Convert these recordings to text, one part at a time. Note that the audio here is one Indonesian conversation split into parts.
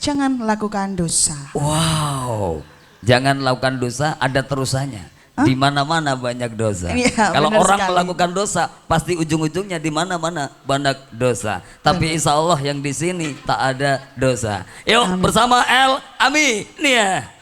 Jangan lakukan dosa. Wow, jangan lakukan dosa, ada terusannya. Di mana-mana banyak dosa. Ya, kalau benar orang sekali. melakukan dosa, pasti ujung-ujungnya di mana-mana banyak dosa. Tapi insya Allah yang di sini tak ada dosa. Yuk Amin. bersama El Ami Nia.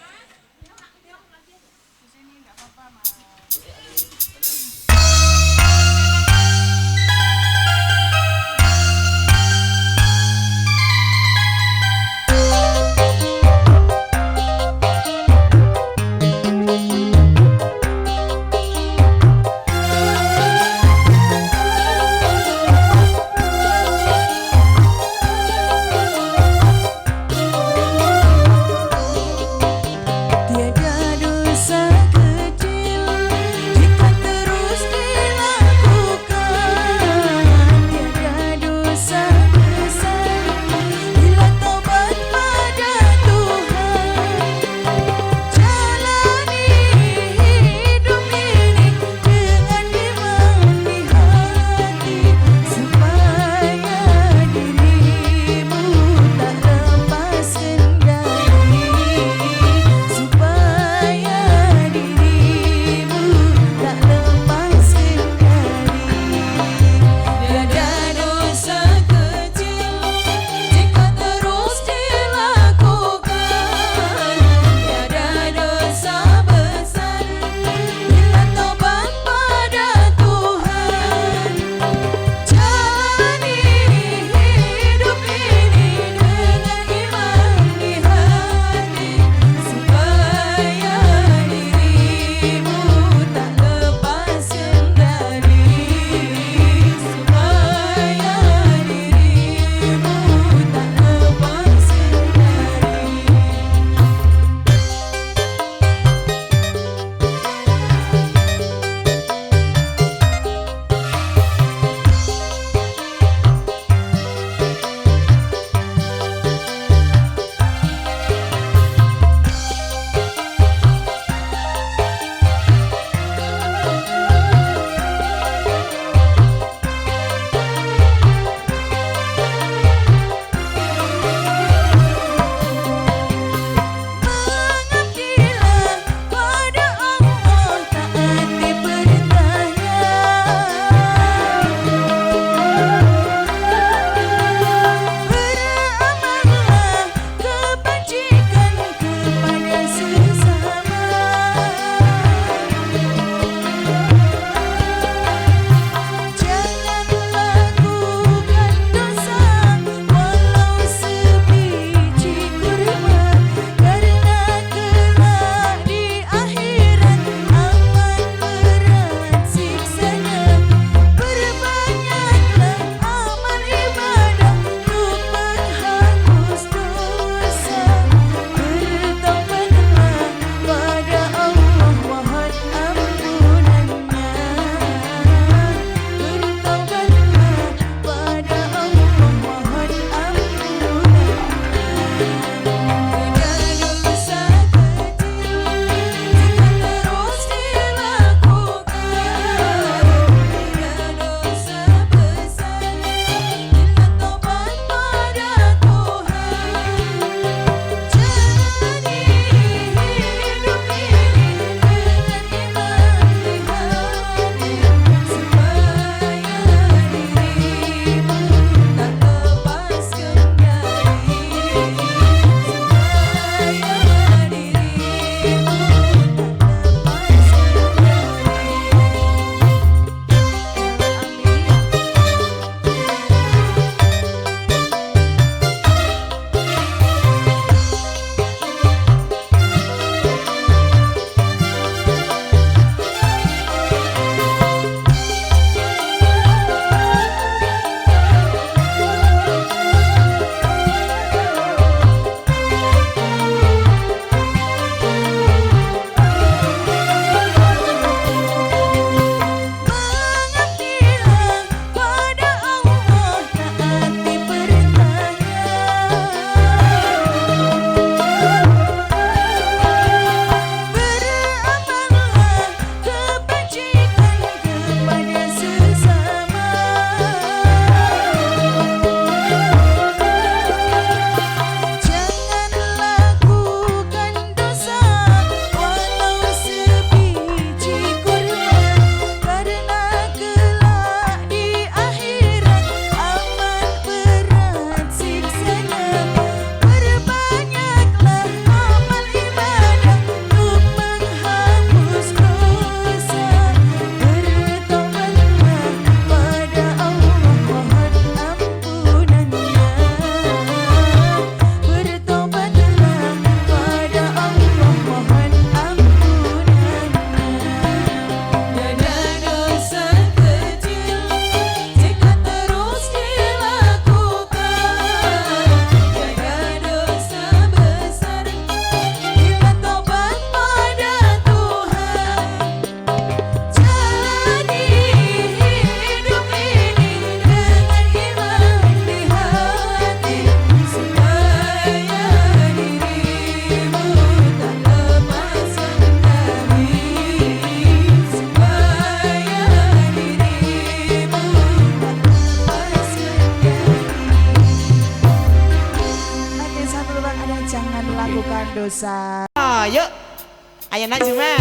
lakukan dosa. Oh, yuk. Ayo nak cuma.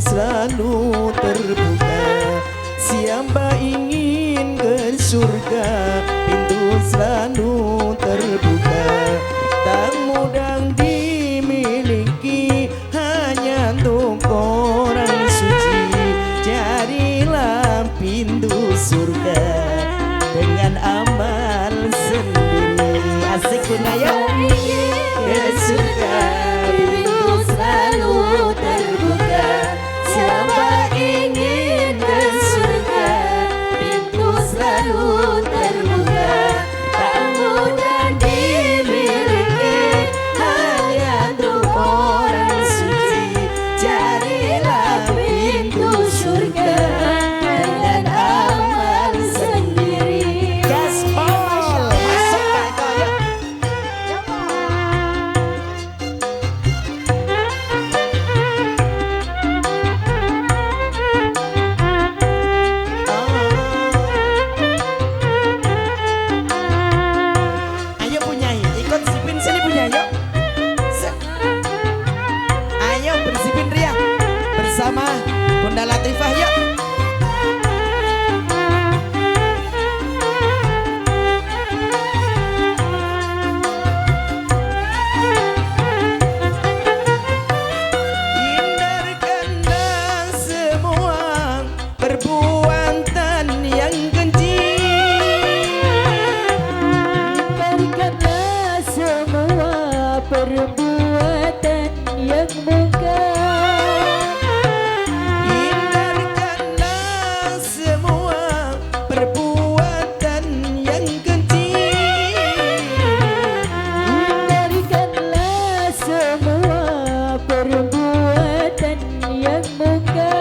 Selalu terbuka. Siapa ingin ke surga, pintu selalu terbuka. Tak mudah dimiliki, hanya untuk orang suci. Carilah pintu surga dengan amal sendiri. Asik Bunaya ke surga, pintu selalu terbuka. Siapa ingin ke surga, pintu selalu terbuka. Tak mudah dimiliki, hanya untuk orang suci. Carilah pintu surga dengan amal sendiri. Gaspol, masuk kakak yuk. Bersama Bunda Latifah yuk. Hindarkanlah semua perbuatan yang keji. Hindarkanlah semua perbuatan yang mungkar.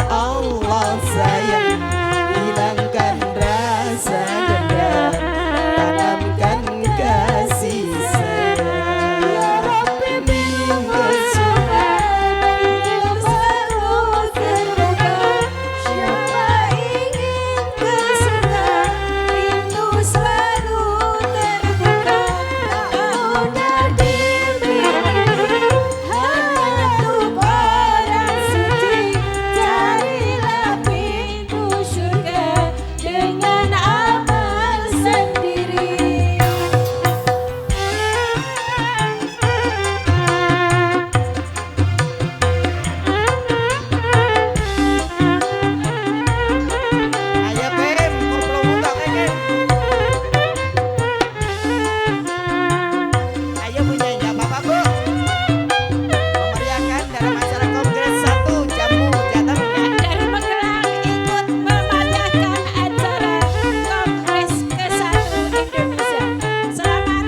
Allah sayang, hilangkan rasa dendam, tanamkan kasih sayang. Ya Rabbi pintu surga, pintu selalu terbuka. Siapa ingin ke surga, pintu selalu terbuka. Tak mudah dimiliki, hanya untuk orang suci. Carilah pintu surga dengan amal sendiri. Ayo Bem, kumpul mutak Bem. Ayo punya enggak apa-apa Bu. Memeriahkan dalam acara Kongres 1 Jamu Jateng. Dari Magelang ikut memeriahkan acara Kongres ke-1 Indonesia. Selamat.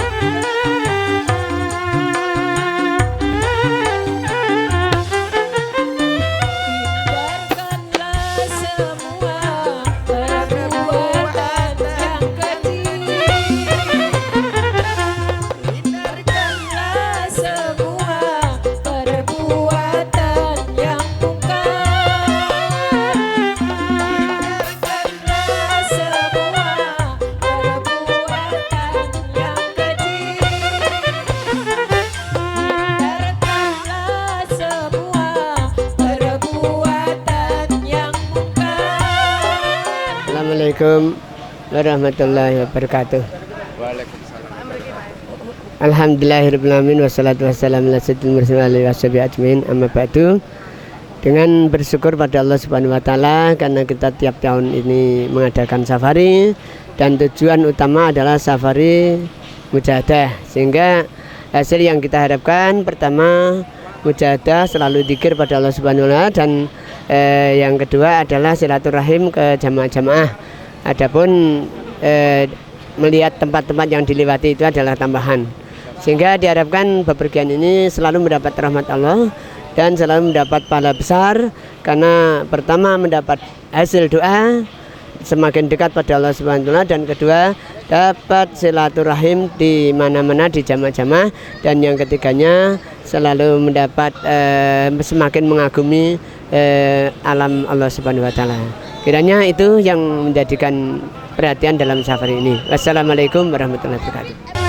Hindarkanlah semua perbuatan yang keji. Hindarkanlah semua perbuatan yang mungkar. Hindarkanlah semua perbuatan yang keji. Hindarkanlah semua perbuatan yang mungkar. Assalamualaikum warahmatullahi wabarakatuh. Alhamdulillahirrahmanirrahim. Wassalatu wassalamu ala sayyidil mursalin wa alihi washabihi ajmain. Amma ba'du. dengan bersyukur pada Allah Subhanahu wa taala karena kita tiap tahun ini mengadakan safari dan tujuan utama adalah safari mujahadah, sehingga hasil yang kita harapkan pertama mujahadah selalu dzikir pada Allah Subhanahu wa taala, dan yang kedua adalah silaturahim ke jamaah-jamaah. Adapun melihat tempat-tempat yang dilewati itu adalah tambahan, sehingga diharapkan bepergian ini selalu mendapat rahmat Allah dan selalu mendapat pahala besar, karena pertama mendapat hasil doa semakin dekat pada Allah Subhanahu wa taala, dan kedua dapat silaturahim di mana-mana di jamaah-jamaah, dan yang ketiganya selalu mendapat semakin mengagumi alam Allah Subhanahu wa taala. Kiranya itu yang menjadikan perhatian dalam safari ini. Wassalamualaikum warahmatullahi wabarakatuh.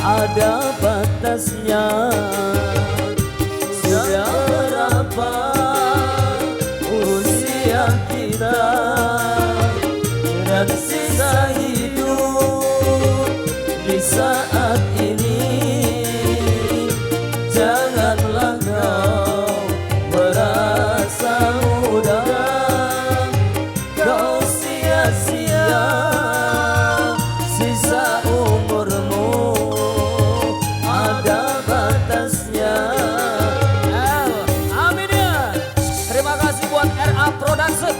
Ada batasnya. Sudah berapa usia kita dan sisa hidup di saat ini. Janganlah kau merasa muda, kau sia-sia sisa umurmu. Amin ya. Terima kasih buat RA Production.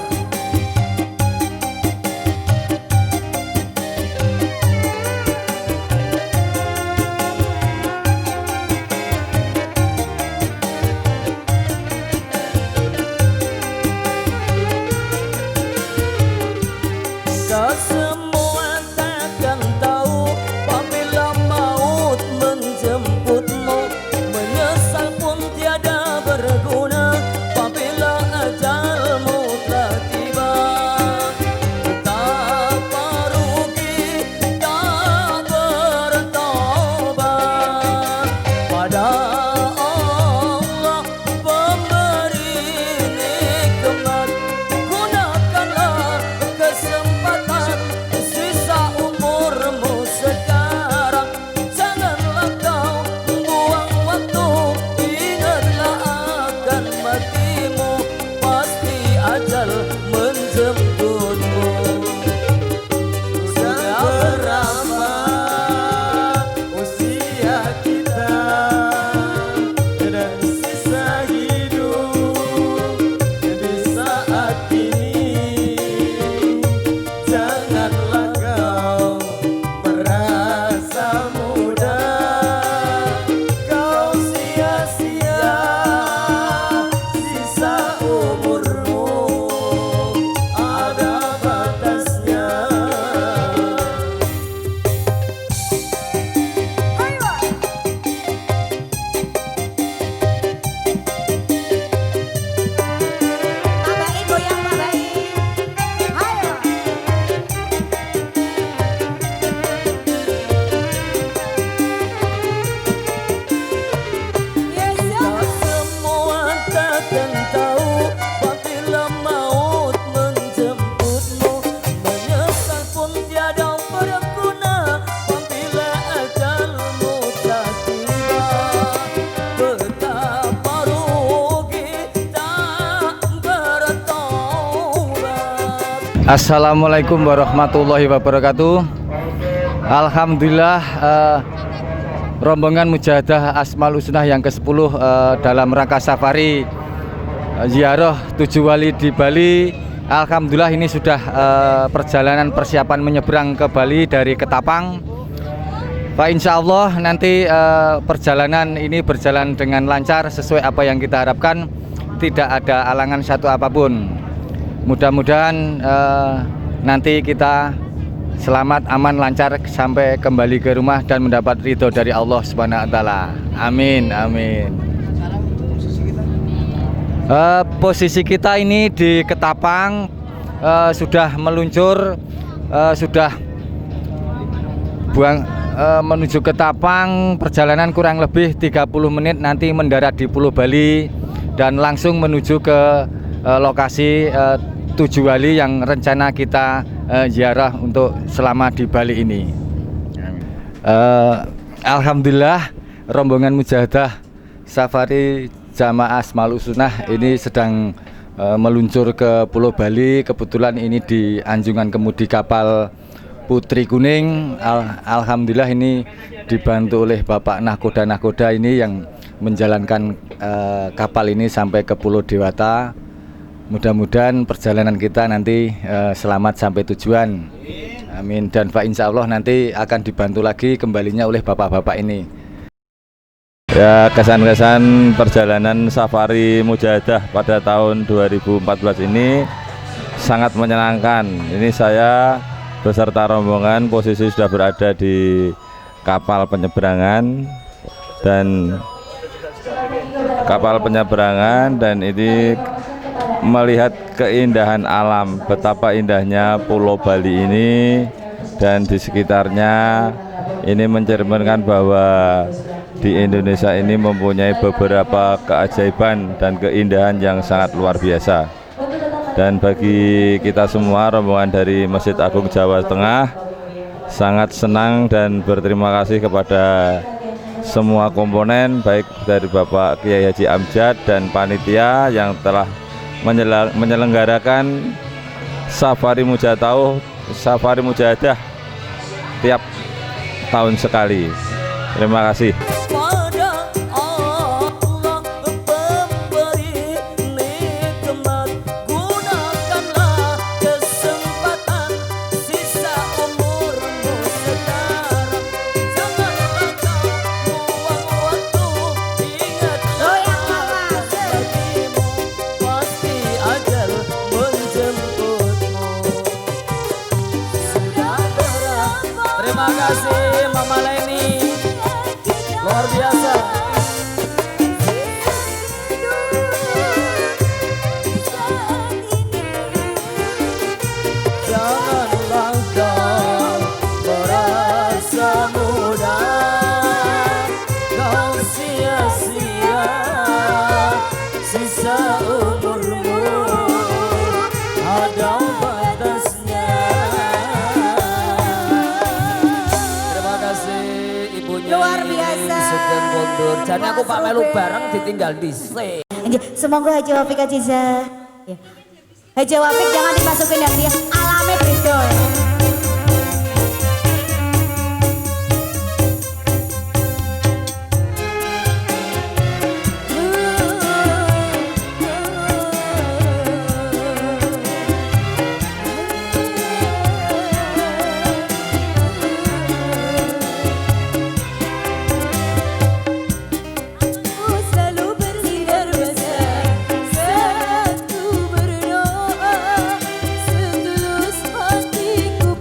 Assalamualaikum warahmatullahi wabarakatuh. Alhamdulillah rombongan Mujahadah Asmaul Husna yang ke-10 dalam rangka safari ziarah 7 wali di Bali. Alhamdulillah ini sudah perjalanan persiapan menyeberang ke Bali dari Ketapang. Pak, insya Allah nanti perjalanan ini berjalan dengan lancar sesuai apa yang kita harapkan, tidak ada alangan satu apapun. Mudah-mudahan nanti kita selamat, aman, lancar sampai kembali ke rumah dan mendapat ridho dari Allah Subhanahu wa Ta'ala. Amin, amin. Posisi kita ini di Ketapang, sudah meluncur, sudah menuju Ketapang. Perjalanan kurang lebih 30 menit, nanti mendarat di Pulau Bali dan langsung menuju ke lokasi 7 wali yang rencana kita ziarah untuk selama di Bali ini. Alhamdulillah rombongan Mujahadah Safari Jamaah Asmaul Husna ini sedang meluncur ke Pulau Bali. Kebetulan ini di anjungan kemudi kapal Putri Kuning. Alhamdulillah ini dibantu oleh Bapak Nahkoda ini yang menjalankan kapal ini sampai ke Pulau Dewata. Mudah-mudahan perjalanan kita nanti selamat sampai tujuan. Amin. Dan Pak, insya Allah nanti akan dibantu lagi kembalinya oleh bapak-bapak ini. Ya, kesan-kesan perjalanan safari Mujahadah pada tahun 2014 ini sangat menyenangkan. Ini saya beserta rombongan posisi sudah berada di kapal penyeberangan dan ini melihat keindahan alam, betapa indahnya Pulau Bali ini dan di sekitarnya. Ini mencerminkan bahwa di Indonesia ini mempunyai beberapa keajaiban dan keindahan yang sangat luar biasa. Dan bagi kita semua rombongan dari Masjid Agung Jawa Tengah sangat senang dan berterima kasih kepada semua komponen, baik dari Bapak Kiai Haji Amjad dan panitia yang telah menyelenggarakan safari Mujahadah tiap tahun sekali. Terima kasih. Terima kasih Mama Leni, luar biasa. Janganlah kau merasa muda, kau sia-sia sisa umurmu, ada batasnya. Terima kasih ibunya. Luar biasa. Sugeng mundur. Jadi aku Pak melu bareng ditinggal dhisik. Semoga Haji Wafik Aziza. Ya. Haji Wafik jangan dimasukin yang dia alami beda ya. Setulus hatiku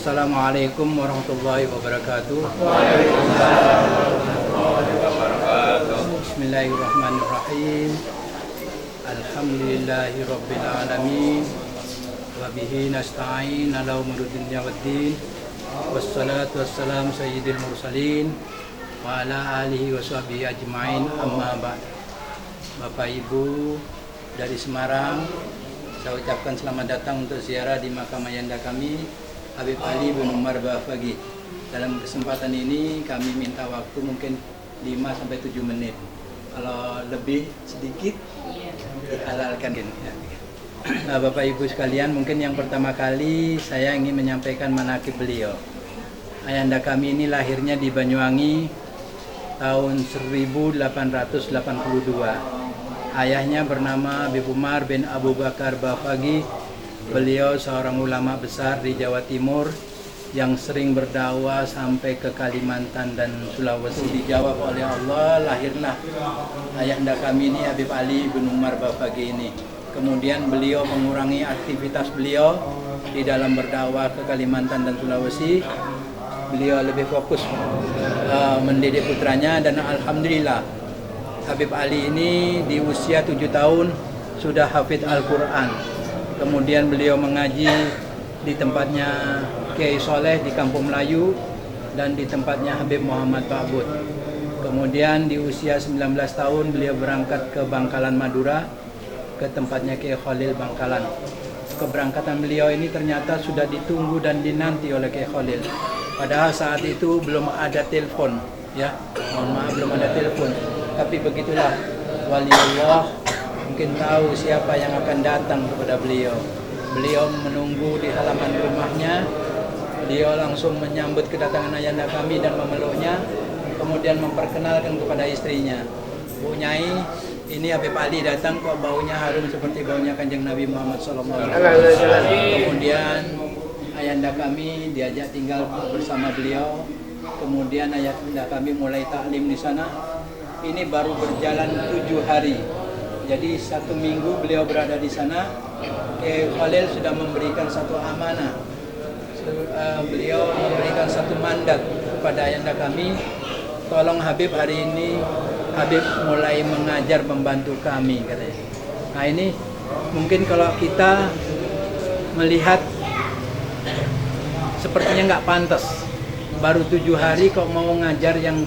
Assalamualaikum warahmatullahi wabarakatuh. Bismillahirrahmanirrahim. Alhamdulillahi rabbil alamin. Wa bihi nasta'in ala umuri dunya waddin. Wassalatu wassalamu sayyidil mursalin wa ala alihi wa sahbihi ajma'in, amma ba'd. Bapak Ibu dari Semarang, saya ucapkan selamat datang untuk ziarah di makam ayahanda kami Habib Ali bin Umar Bafagi. Dalam kesempatan ini kami minta waktu mungkin 5-7 menit. Kalau lebih sedikit dihalalkan. Nah, Bapak Ibu sekalian, mungkin yang pertama kali saya ingin menyampaikan manaqib beliau. Ayahanda kami ini lahirnya di Banyuwangi tahun 1882. Ayahnya bernama Habib Umar bin Abu Bakar Bafagi. Beliau seorang ulama besar di Jawa Timur yang sering berdakwah sampai ke Kalimantan dan Sulawesi. Dijawab oleh Allah, lahirlah ayahanda kami ini Habib Ali bin Umar Bafagi ini. Kemudian beliau mengurangi aktivitas beliau di dalam berdakwah ke Kalimantan dan Sulawesi. Beliau lebih fokus mendidik putranya, dan alhamdulillah Habib Ali ini di usia 7 tahun sudah hafid Al-Quran. Kemudian beliau mengaji di tempatnya Kiai Soleh di Kampung Melayu dan di tempatnya Habib Muhammad Ba'bud. Kemudian di usia 19 tahun beliau berangkat ke Bangkalan Madura, ke tempatnya Kiai Khalil Bangkalan. Keberangkatan beliau ini ternyata sudah ditunggu dan dinanti oleh Kiai Khalil. Padahal saat itu belum ada telepon, ya. Mohon maaf, belum ada telepon. Tapi begitulah wali Allah mungkin tahu siapa yang akan datang kepada beliau. Beliau menunggu di halaman rumahnya. Beliau langsung menyambut kedatangan ayahanda kami dan memeluknya. Kemudian memperkenalkan kepada istrinya, Bu Nyai, ini Habib Ali datang kok baunya harum seperti baunya Kanjeng Nabi Muhammad SAW. Kemudian ayahanda kami diajak tinggal bersama beliau. Kemudian ayahanda kami mulai taklim di sana. Ini baru berjalan 7 hari. Jadi 1 minggu beliau berada di sana. Kiai Khalil sudah memberikan satu amanah. Beliau memberikan satu mandat kepada ayahanda kami. Tolong Habib, hari ini Habib mulai mengajar, membantu kami, katanya. Nah ini mungkin kalau kita melihat sepertinya nggak pantas. Baru 7 hari kok mau ngajar yang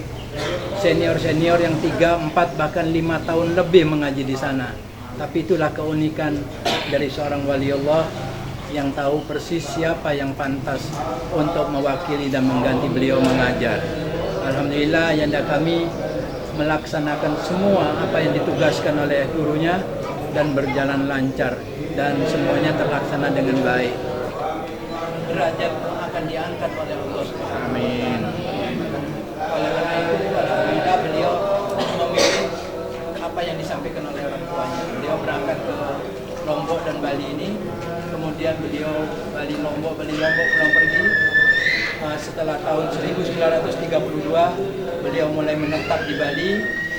senior-senior yang 3, 4, bahkan 5 tahun lebih mengaji di sana. Tapi itulah keunikan dari seorang wali Allah yang tahu persis siapa yang pantas untuk mewakili dan mengganti beliau mengajar. Alhamdulillah ayahanda kami melaksanakan semua apa yang ditugaskan oleh gurunya dan berjalan lancar dan semuanya terlaksana dengan baik. Derajat akan diangkat oleh Allah Subhanahu. Amin. Oleh karena itu alhamdulillah beliau memilih apa yang disampaikan oleh orang tuanya. Beliau berangkat ke Lombok dan Bali ini. Kemudian beliau Bali Lombok pulang pergi. Setelah tahun 1932 beliau mulai menetap di Bali.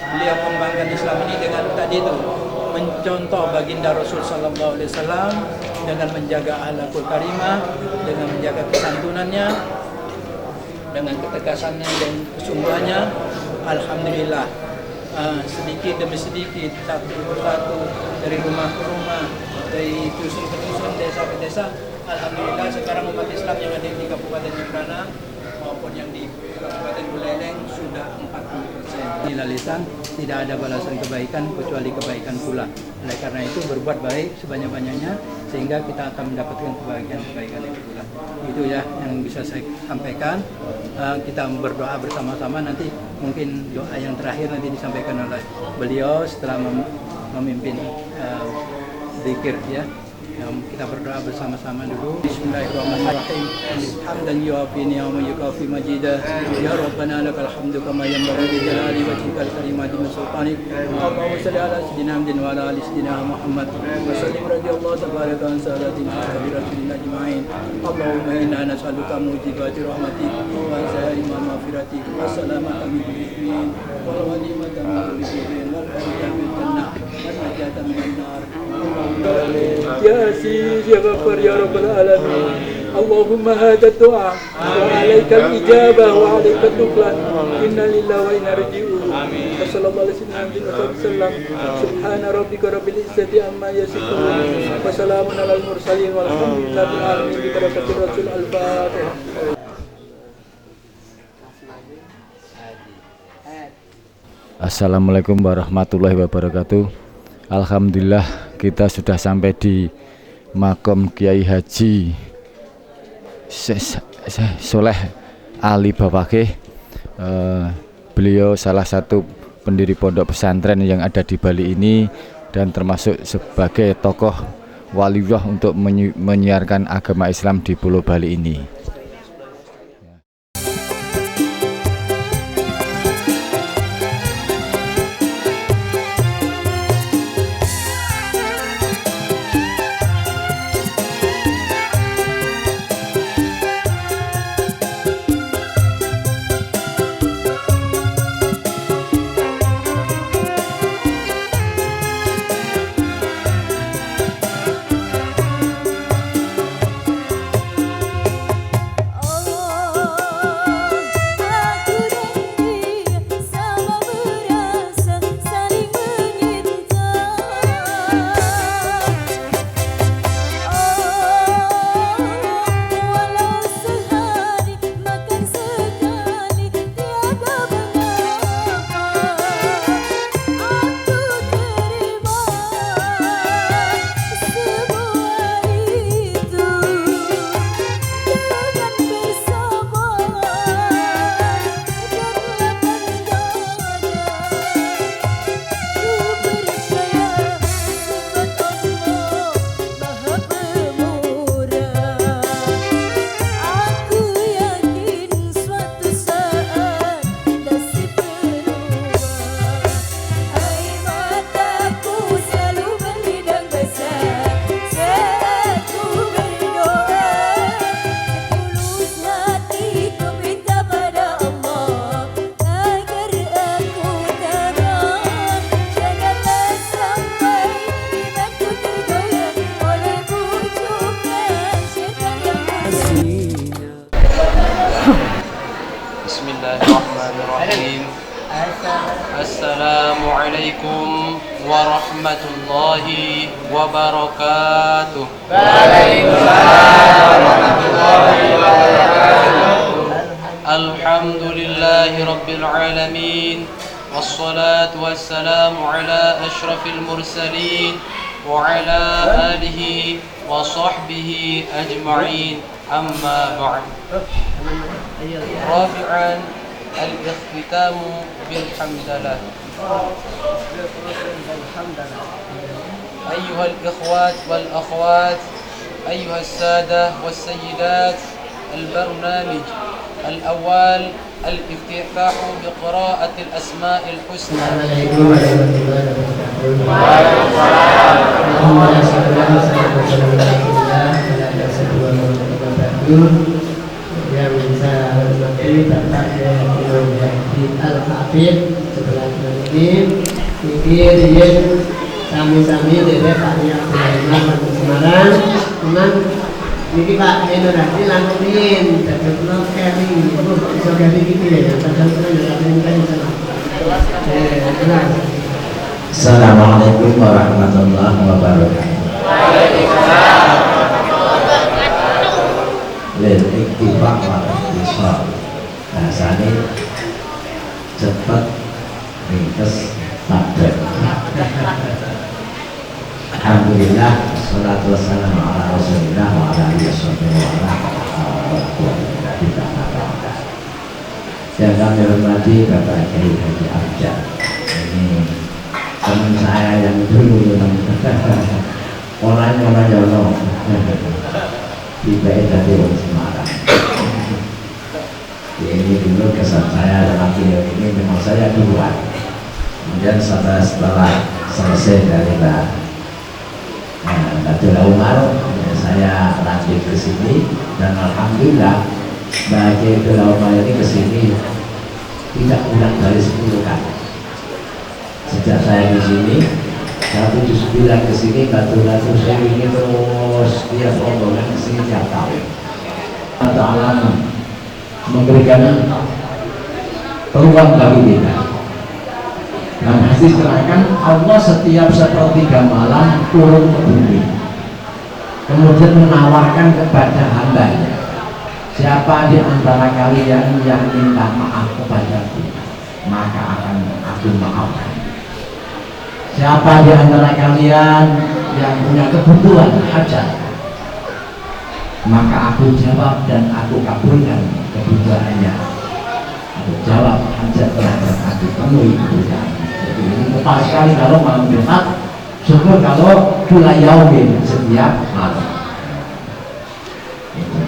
Beliau mengembangkan Islam ini dengan tadi itu mencontoh baginda Rasul sallallahu alaihi wasallam dengan menjaga akhlakul karimah, dengan menjaga kesantunannya, dengan ketegasannya dan kesungguhannya. Alhamdulillah sedikit demi sedikit, satu persatu, dari rumah ke rumah, dari dusun ke dusun, desa ke desa. Alhamdulillah sekarang umat Islam yang ada di Kabupaten Jembrana maupun yang di Kabupaten Buleleng sudah 40%. Di lisan tidak ada balasan kebaikan kecuali kebaikan pula. Oleh karena itu berbuat baik sebanyak-banyaknya sehingga kita akan mendapatkan kebaikan itu pula. Itu ya yang bisa saya sampaikan. Kita berdoa bersama-sama, nanti mungkin doa yang terakhir nanti disampaikan oleh beliau setelah memimpin zikir ya. Kita berdoa bersama-sama dulu. Bismillahirrahmanirrahim. Hamdan yuafi ni'ama yukafi majidah. Ya Rabbana lakal hamdu kama yanbaghi li jalali wajhikal karimati min sultanik. Allahumma shalli ala sayyidina Muhammadin wa ala ali sayyidina Muhammad. Wa sallim radhiyallahu tabaraka an salatina wa rasulina ajma'in. Allahumma inna nas'aluka mujibati rahmatik wa zaima maghfiratik wa salamatan min kulli ithmin wa ghanimatan min kulli birrin wal fawzan bil jannah wa najatan minan nar. Ya Aziz ya Ghaffar ya Rabbal alamin. Allahumma hadha du'a wa alaika al-ijabah wa alaika al-tuklan inna lillahi wa inna raji'un sallallahu alaihi wasallam subhana rabbika rabbil izzati amma yasifun wa salamun alal mursalin walhamdulillahi rabbil alamin bi barakatir rasul al-fatihah. Assalamualaikum warahmatullahi wabarakatuh. Alhamdulillah kita sudah sampai di makam Kiai Haji Soleh Ali Bapakeh. Beliau salah satu pendiri pondok pesantren yang ada di Bali ini dan termasuk sebagai tokoh waliullah untuk menyiarkan agama Islam di Pulau Bali ini. Bismillahirrahmanirrahim. Assalamualaikum warahmatullahi wabarakatuh. Waalaikumsalam warahmatullahi wabarakatuh. Alhamdulillahi rabbil alamin. Wassalatu wassalamu ala ashrafil mursalin wa ala alihi wa sahbihi ajma'in. Amma ba'd. Rabi'an al-ikhtitamu bilhamdalah. أيها الإخوات والأخوات أيها السادة والسيدات البرنامج الأول الافتتاح بقراءة الأسماء الحسنى. Yang saya hormati Bapak Imam Yahid Al-Habib sebelah ini mikir sami-sami dari Pak Yahid Semarang memang ini Pak Menurati langsungin dan belum kami bisa kami gitu ya Assalamualaikum warahmatullahi wabarakatuh. Lil iktifak wa ikhtisar. Bahasane cepet ringkes padat. Alhamdulillah, salatu wassalamu ala Rasulillah wa ala alihi wasallam. Yang kami hormati Bapak Kiai Haji Abjad. Ini teman saya yang dulu orang Jono di daerah Dewan Semarang. Ini dulu kesan saya dalam video ini memang saya duluan. Kemudian setelah selesai dari Datul Umar, saya lanjut ke sini dan alhamdulillah bagi Datul Umar ini ke sini tidak kurang dari 10 kali. Sejak saya di sini 179 ke sini batu-batu saya ini terus tiap rombongan ke sini tiap tahun. Ta'ala memberikan peluang bagi kita. Dan hadis terangkan Allah setiap sepertiga malam turun ke bumi, kemudian menawarkan kepada hambanya, siapa di antara kalian yang minta maaf kepadaku, maka akan aku maafkan. Siapa di antara kalian yang punya kebutuhan hajat, maka aku jawab dan aku kabulkan kebutuhannya. Aku jawab hajat dan aku penuhi kebutuhan. Jadi ini tepat sekali kalau malam Jumat, syukur kalau kulayaumin setiap malam.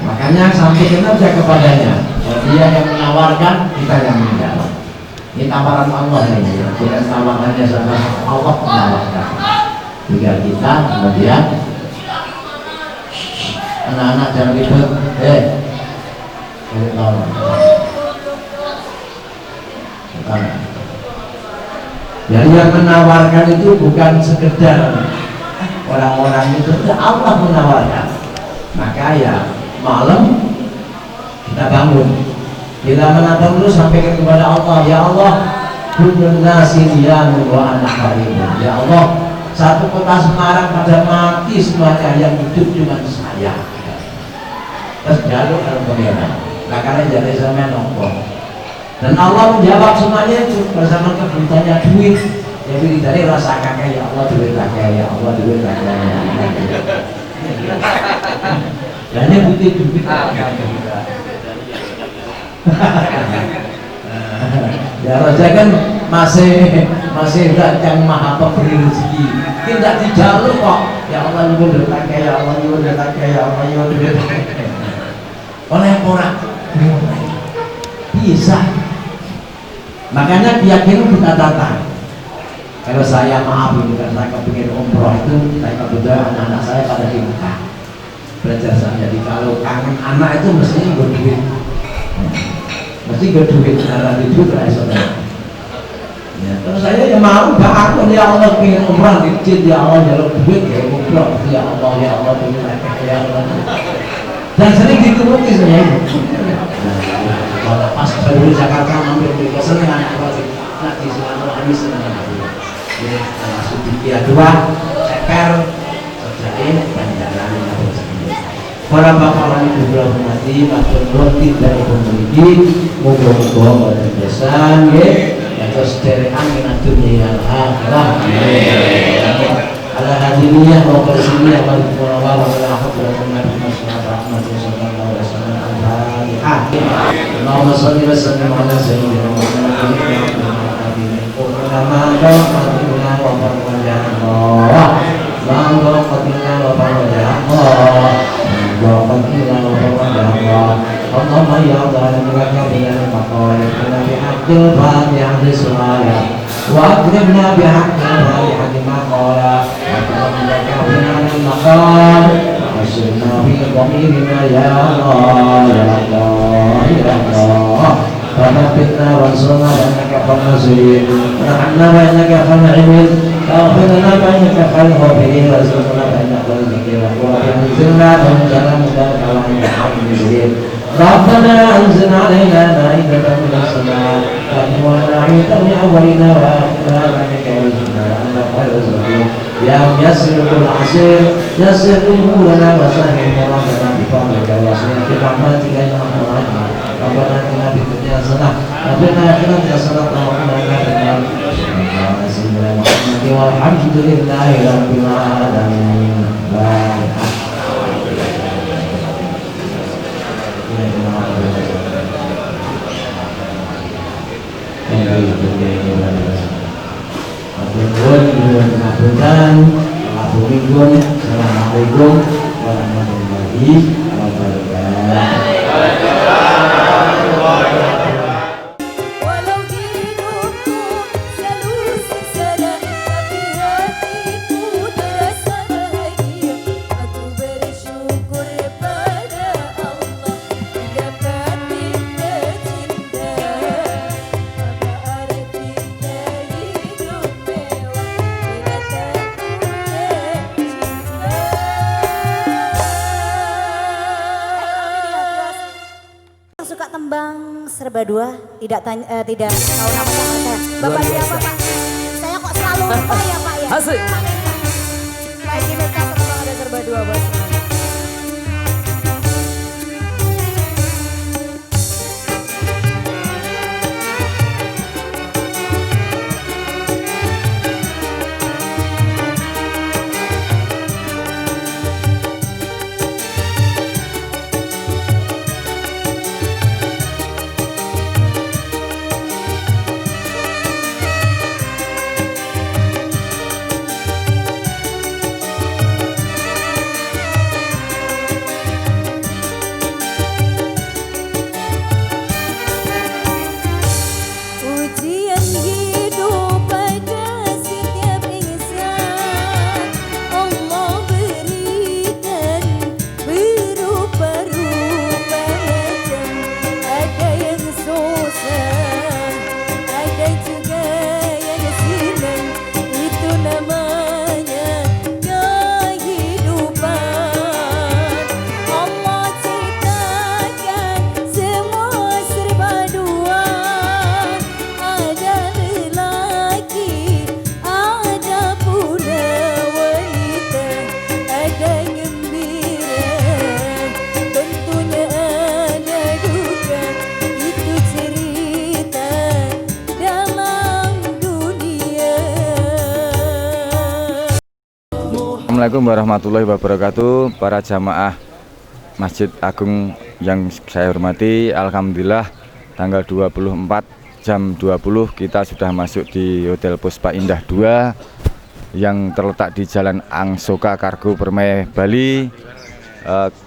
Makanya sampaikan aja kepadanya, dia yang menawarkan, kita yang menjawab. Ini tawaran Allah ini, bukan tawarannya sama Allah menawarkan. Tinggal kita kemudian anak-anak jangan ribut, jadi yang menawarkan itu bukan sekedar orang-orang itu, Allah menawarkan. Maka ya malam kita bangun, bila menabung terus sampaikan kepada Allah, ya Allah, kullun nasi niyamun wa ana qaribun. Ya Allah, satu kota Semarang pada mati semuanya, yang hidup cuma saya. Terus jalur dalam pengiran. Nah karena jadi sama nongkrong. Dan Allah menjawab semuanya itu bersama kebutuhannya duit. Jadi dari rasa kakek, ya Allah duit kakek, ya Allah duit kakek. Dan ini butuh duit. Ya Raja kan masih yang maha pemberi rezeki, tidak dijalur kok. Ya Allah nyuwun dekake, ya Allah nyuwun dekake, ya Allah nyuwun dekake. Oleh orang bisa. Makanya keyakinan kita datang. Kalau saya maaf ini karena saya kepingin umroh itu, saya kebetulan anak-anak saya pada di Mekah belajar saya. Jadi kalau kangen anak itu mestinya gue duit. Mesti gue duit, karena di duit lah saudara. Ya, terus saya ya mau bangun, ya Allah pengen umrah dikit, ya Allah jalur duit ya umrah, ya Allah pengen ya Allah. Dan sering dituruti saya. Kalau pas saya di Jakarta mampir di kosan anak nak di selama ini senang. Jadi langsung dia dua ceker terjadi panjangan yang para bakalan ibu berhormati, matur nuwun tidak ibu memiliki, muga-muga pada desa nggih terus derekan minan dunya akhirah. Ala hadiniya wa qasimiyya wa qurwa wa la hawla wa la quwwata illa billah. Allahumma shalli wa sallim ala sayyidina Muhammadin Allahumma ya Allah laka bi'al maqalina bihaqqil fatihati su'ala wa akribna bihaqqil fatihati maqala wa akribna bihaqqil maqal wa asyirna fi dhamirina ya Allah ya Allah ya Allah فنبتنا وانصرنا فإنك خير الناصرين ونحن فإنك خير العلمين فاغفر لنا فإنك خير الغافرين وارزقنا فإنك خير الذكير وأنزلنا فانزلنا مبارك وإنك خير المنزلين ربنا أنزل علينا مائدة من السماء فأتمنا عيدا لأولنا وآخرنا وإنك وارزقنا أنت خير الرازقين يا ميسر كل عسير يسر أمورنا وسهل مرامنا بفضلك وسعة رحمتك يا أرحم الراحمين ربنا اتنا في الدنيا حسنه وفي الاخره حسنه وقنا عذاب النار سيدنا محمد والحمد لله رب العالمين. Assalamualaikum warahmatullahi wabarakatuh. Kembang serba dua, tidak tidak tahu nama saya. Bapak siapa Pak? Saya kok selalu lupa ya Pak ya? Asik. Pak Ginesa kembang ada serba dua Bos. Assalamualaikum warahmatullahi wabarakatuh. Para jamaah Masjid Agung yang saya hormati, alhamdulillah tanggal 24 jam 20 kita sudah masuk di Hotel Puspa Indah 2 yang terletak di Jalan Angsoka Kargo Permai Bali.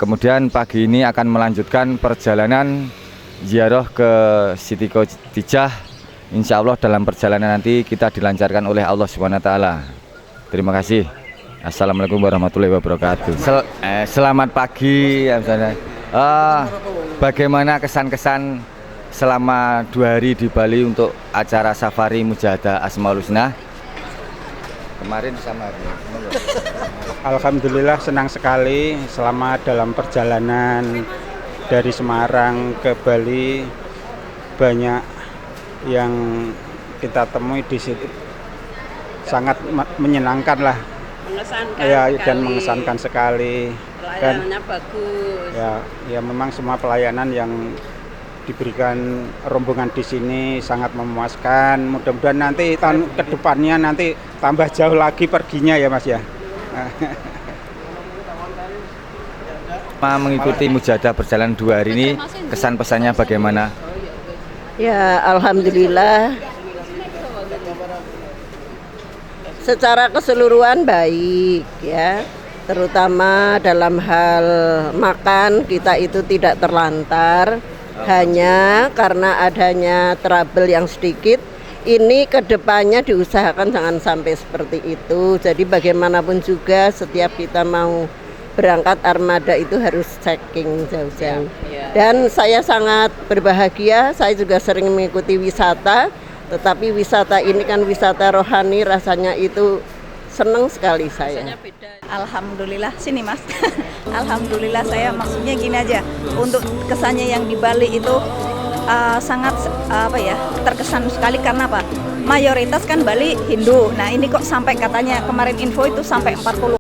Kemudian pagi ini akan melanjutkan perjalanan ziarah ke Siti Khadijah. Insya Allah dalam perjalanan nanti kita dilancarkan oleh Allah SWT. Terima kasih. Assalamualaikum warahmatullahi wabarakatuh. Selamat pagi. Bagaimana kesan-kesan selama 2 hari di Bali untuk acara safari Mujahadah Asmaul Husna? Kemarin sama hari. Alhamdulillah senang sekali selama dalam perjalanan dari Semarang ke Bali, banyak yang kita temui di situ, sangat menyenangkan lah. Mengesankan ya, sekali. Dan mengesankan sekali. Pelayanannya bagus. Ya memang semua pelayanan yang diberikan rombongan di sini sangat memuaskan. Mudah-mudahan nanti tahun kedepannya nanti tambah jauh lagi perginya ya Mas ya. Mengikuti Mujahadah berjalan 2 hari ini, kesan pesannya bagaimana? Ya, alhamdulillah. Secara keseluruhan baik ya, terutama dalam hal makan kita itu tidak terlantar, hanya karena adanya trouble yang sedikit. Ini kedepannya diusahakan jangan sampai seperti itu. Jadi bagaimanapun juga setiap kita mau berangkat armada itu harus checking jauh-jauh. Dan saya sangat berbahagia, saya juga sering mengikuti wisata. Tetapi wisata ini kan wisata rohani, rasanya itu senang sekali saya. Alhamdulillah sini Mas. Alhamdulillah saya maksudnya gini aja. Untuk kesannya yang di Bali itu sangat terkesan sekali karena apa? Mayoritas kan Bali Hindu. Nah, ini kok sampai katanya kemarin info itu sampai 40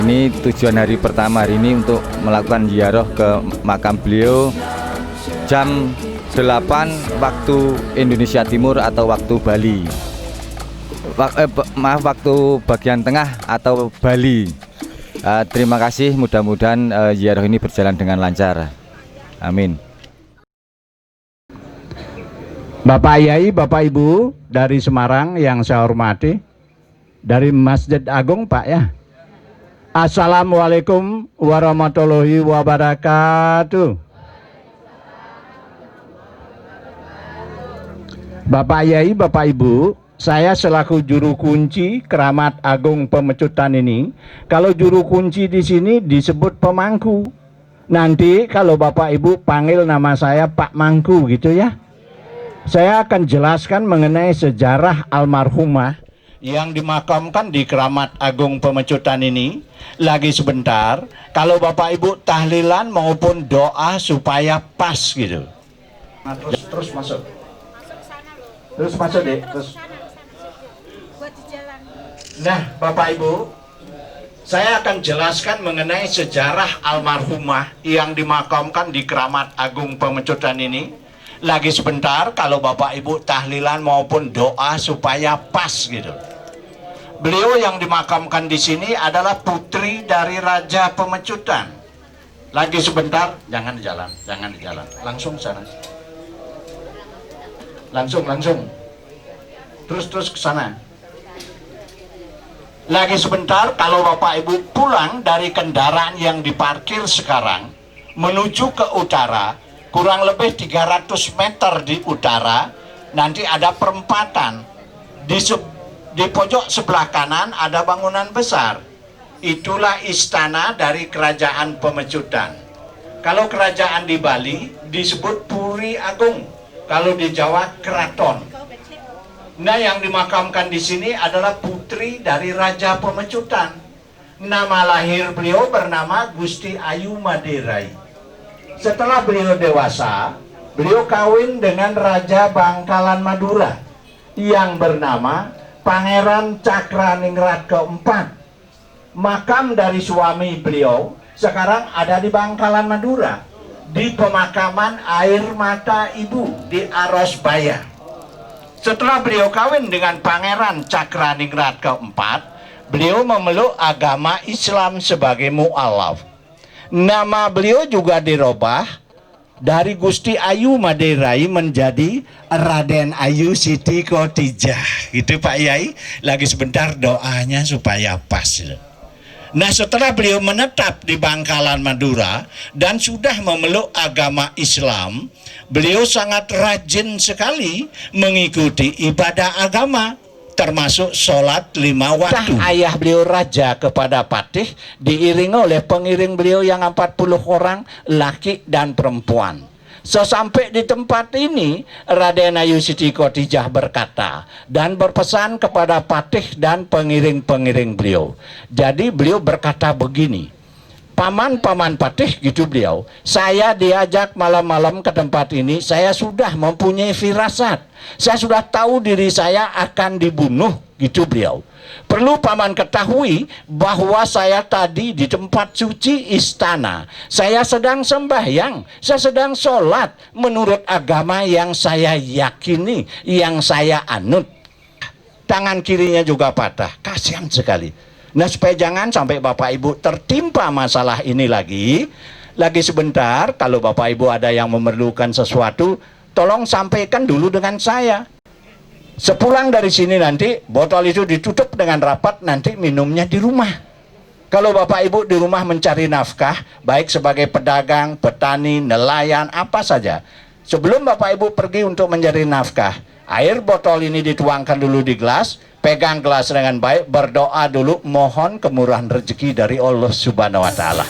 ini tujuan hari pertama hari ini untuk melakukan ziarah ke makam beliau jam 8 waktu Indonesia Timur atau waktu Bali. Maaf, waktu bagian tengah atau Bali. Terima kasih, mudah-mudahan ziarah ini berjalan dengan lancar. Amin. Bapak Yai, Bapak Ibu dari Semarang yang saya hormati, dari Masjid Agung Pak ya. Assalamualaikum warahmatullahi wabarakatuh. Bapak Yai, Bapak Ibu, saya selaku juru kunci Keramat Agung Pemecutan ini, kalau juru kunci di sini disebut pemangku. Nanti kalau Bapak Ibu panggil nama saya Pak Mangku gitu ya. Saya akan jelaskan mengenai sejarah almarhumah yang dimakamkan di Keramat Agung Pemecutan ini. Lagi sebentar, kalau Bapak Ibu tahlilan maupun doa supaya pas gitu. Nah, terus masuk. Terus masuk deh, terus. Nah, Bapak Ibu, saya akan jelaskan mengenai sejarah almarhumah yang dimakamkan di Keramat Agung Pemecutan ini. Lagi sebentar kalau Bapak Ibu tahlilan maupun doa supaya pas gitu. Beliau yang dimakamkan di sini adalah putri dari Raja Pemecutan. Lagi sebentar, jangan di jalan, langsung sana. Langsung. Terus ke sana. Lagi sebentar kalau Bapak Ibu pulang dari kendaraan yang diparkir sekarang menuju ke utara, kurang lebih 300 meter di utara, nanti ada perempatan. Di pojok sebelah kanan ada bangunan besar. Itulah istana dari Kerajaan Pemecutan. Kalau kerajaan di Bali disebut Puri Agung, kalau di Jawa Keraton. Nah, yang dimakamkan di sini adalah putri dari Raja Pemecutan. Nama lahir beliau bernama Gusti Ayu Maderai. Setelah beliau dewasa, beliau kawin dengan Raja Bangkalan Madura yang bernama Pangeran Cakraningrat keempat. Makam dari suami beliau sekarang ada di Bangkalan Madura, di pemakaman Air Mata Ibu di Arosbaya. Setelah beliau kawin dengan Pangeran Cakraningrat keempat, beliau memeluk agama Islam sebagai mu'alaf. Nama beliau juga dirubah dari Gusti Ayu Maderai menjadi Raden Ayu Siti Khotijah. Gitu Pak Yai, lagi sebentar doanya supaya pas. Nah, setelah beliau menetap di Bangkalan Madura dan sudah memeluk agama Islam, beliau sangat rajin sekali mengikuti ibadah agama, termasuk sholat 5 waktu. Ayah beliau raja kepada Patih diiringi oleh pengiring beliau yang 40 orang, laki dan perempuan. Sesampai di tempat ini, Raden Ayu Siti Khotijah berkata dan berpesan kepada Patih dan pengiring-pengiring beliau. Jadi beliau berkata begini, paman-paman Patih gitu beliau, saya diajak malam-malam ke tempat ini, saya sudah mempunyai firasat, saya sudah tahu diri saya akan dibunuh gitu beliau. Perlu paman ketahui bahwa saya tadi di tempat suci istana, saya sedang sembahyang, saya sedang sholat menurut agama yang saya yakini, yang saya anut. Tangan kirinya juga patah, kasihan sekali. Nah, supaya jangan sampai Bapak Ibu tertimpa masalah ini lagi sebentar kalau Bapak Ibu ada yang memerlukan sesuatu, tolong sampaikan dulu dengan saya. Sepulang dari sini nanti botol itu ditutup dengan rapat, nanti minumnya di rumah. Kalau Bapak Ibu di rumah mencari nafkah, baik sebagai pedagang, petani, nelayan, apa saja, sebelum Bapak Ibu pergi untuk mencari nafkah, air botol ini dituangkan dulu di gelas, pegang gelas dengan baik, berdoa dulu, mohon kemurahan rezeki dari Allah Subhanahu wa Ta'ala.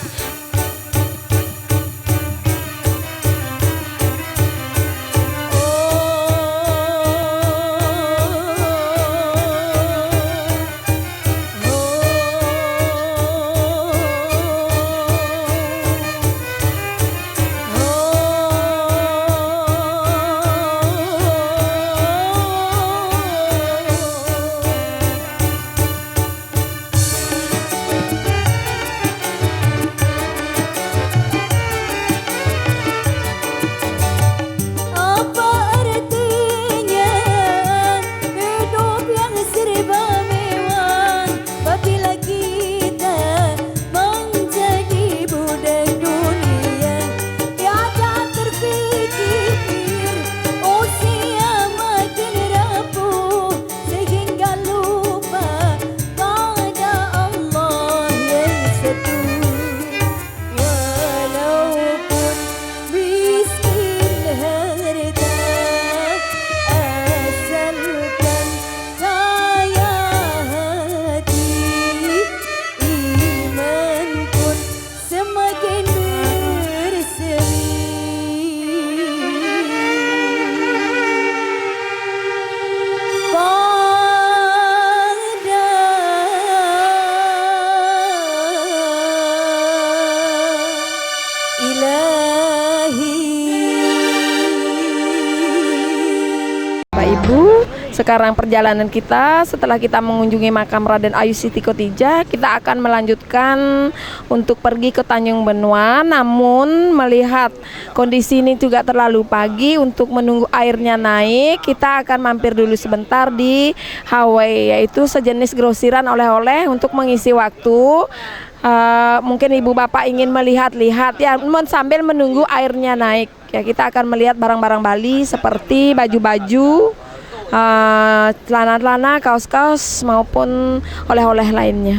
Ibu. Sekarang perjalanan kita setelah kita mengunjungi makam Raden Ayu Siti Khotijah, kita akan melanjutkan untuk pergi ke Tanjung Benua. Namun melihat kondisi ini juga terlalu pagi untuk menunggu airnya naik, kita akan mampir dulu sebentar di Hawaii, yaitu sejenis grosiran oleh-oleh untuk mengisi waktu. Mungkin ibu bapak ingin melihat-lihat ya, sambil menunggu airnya naik ya, kita akan melihat barang-barang Bali seperti baju-baju, celana-celana, kaos-kaos maupun oleh-oleh lainnya.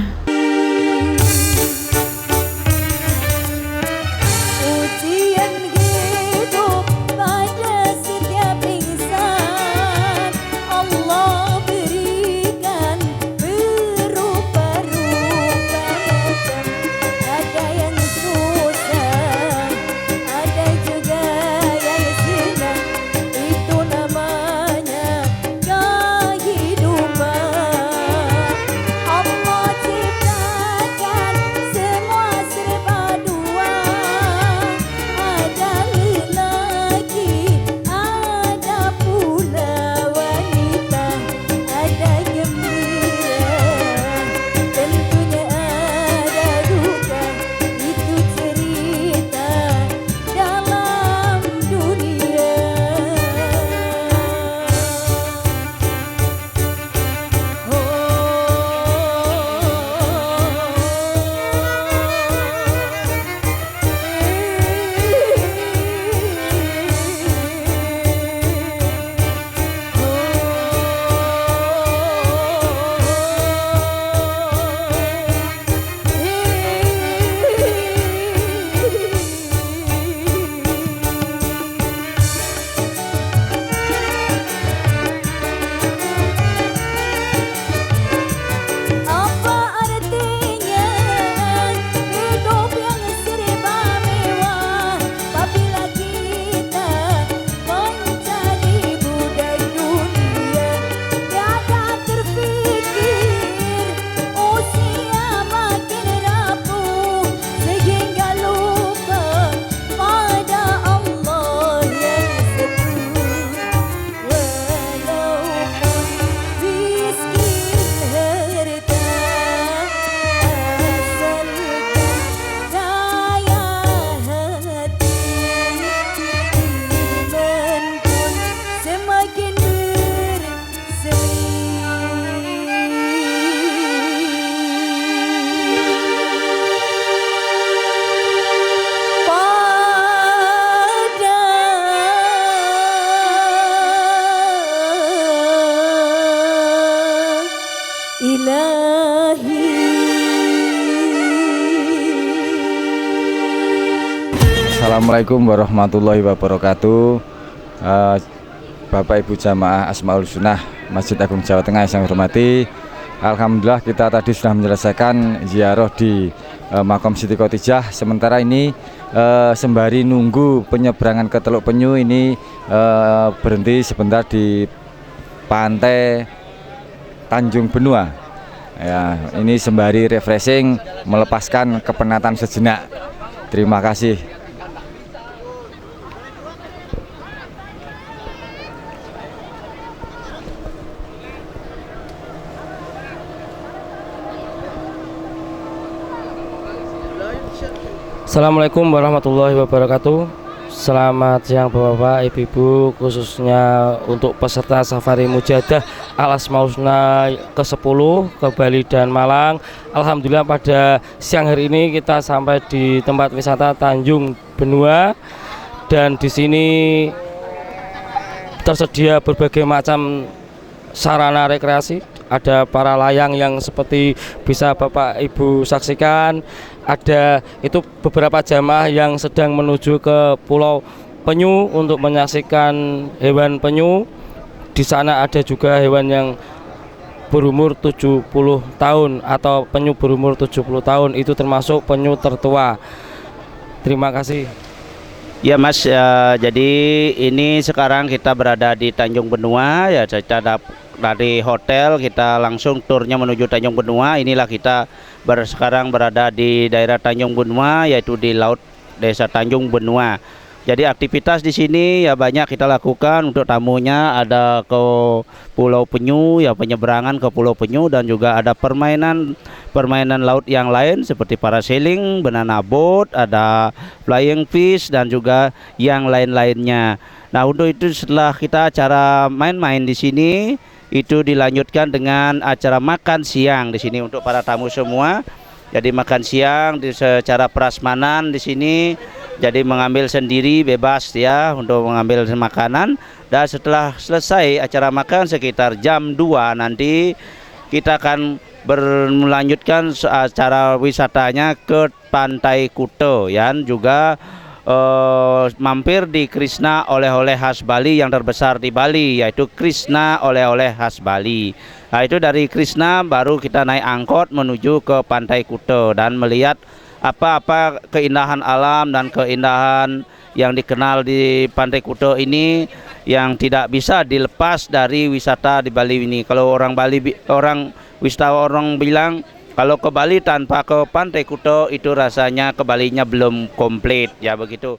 Assalamualaikum warahmatullahi wabarakatuh. Bapak Ibu jamaah Asmaul Sunnah Masjid Agung Jawa Tengah yang saya hormati, alhamdulillah kita tadi sudah menyelesaikan ziarah di makam Siti Khotijah. Sementara ini sembari nunggu penyeberangan ke Teluk Penyu ini berhenti sebentar di pantai Tanjung Benua. Ya, ini sembari refreshing, melepaskan kepenatan sejenak. Terima kasih. Assalamualaikum warahmatullahi wabarakatuh. Selamat siang Bapak-bapak, Ibu-ibu, khususnya untuk peserta Safari Mujadah Al Asmaul Husna ke-10 ke Bali dan Malang. Alhamdulillah pada siang hari ini kita sampai di tempat wisata Tanjung Benua, dan di sini tersedia berbagai macam sarana rekreasi. Ada para layang yang seperti bisa Bapak Ibu saksikan. Ada itu beberapa jamaah yang sedang menuju ke Pulau Penyu untuk menyaksikan hewan penyu. Di sana ada juga hewan yang berumur 70 tahun atau penyu berumur 70 tahun, itu termasuk penyu tertua. Terima kasih. Ya Mas, jadi ini sekarang kita berada di Tanjung Benua ya, dari hotel kita langsung turnya menuju Tanjung Benua. Inilah kita sekarang berada di daerah Tanjung Benua, yaitu di laut Desa Tanjung Benua. Jadi aktivitas di sini ya banyak kita lakukan. Untuk tamunya ada ke Pulau Penyu, ya penyeberangan ke Pulau Penyu, dan juga ada permainan laut yang lain seperti parasailing, banana boat, ada flying fish dan juga yang lain-lainnya. Nah, untuk itu setelah kita acara main-main di sini, itu dilanjutkan dengan acara makan siang di sini untuk para tamu semua. Jadi makan siang secara prasmanan di sini. Jadi mengambil sendiri bebas ya untuk mengambil makanan. Dan setelah selesai acara makan sekitar jam 2 nanti kita akan melanjutkan acara wisatanya ke Pantai Kuta ya, juga mampir di Krishna oleh-oleh khas Bali yang terbesar di Bali, yaitu Krishna oleh-oleh khas Bali. Nah, itu dari Krishna baru kita naik angkot menuju ke Pantai Kuta dan melihat apa-apa keindahan alam dan keindahan yang dikenal di Pantai Kuta ini yang tidak bisa dilepas dari wisata di Bali ini. Kalau orang wisatawan bilang kalau ke Bali tanpa ke Pantai Kuta itu rasanya ke Balinya belum komplit ya, begitu.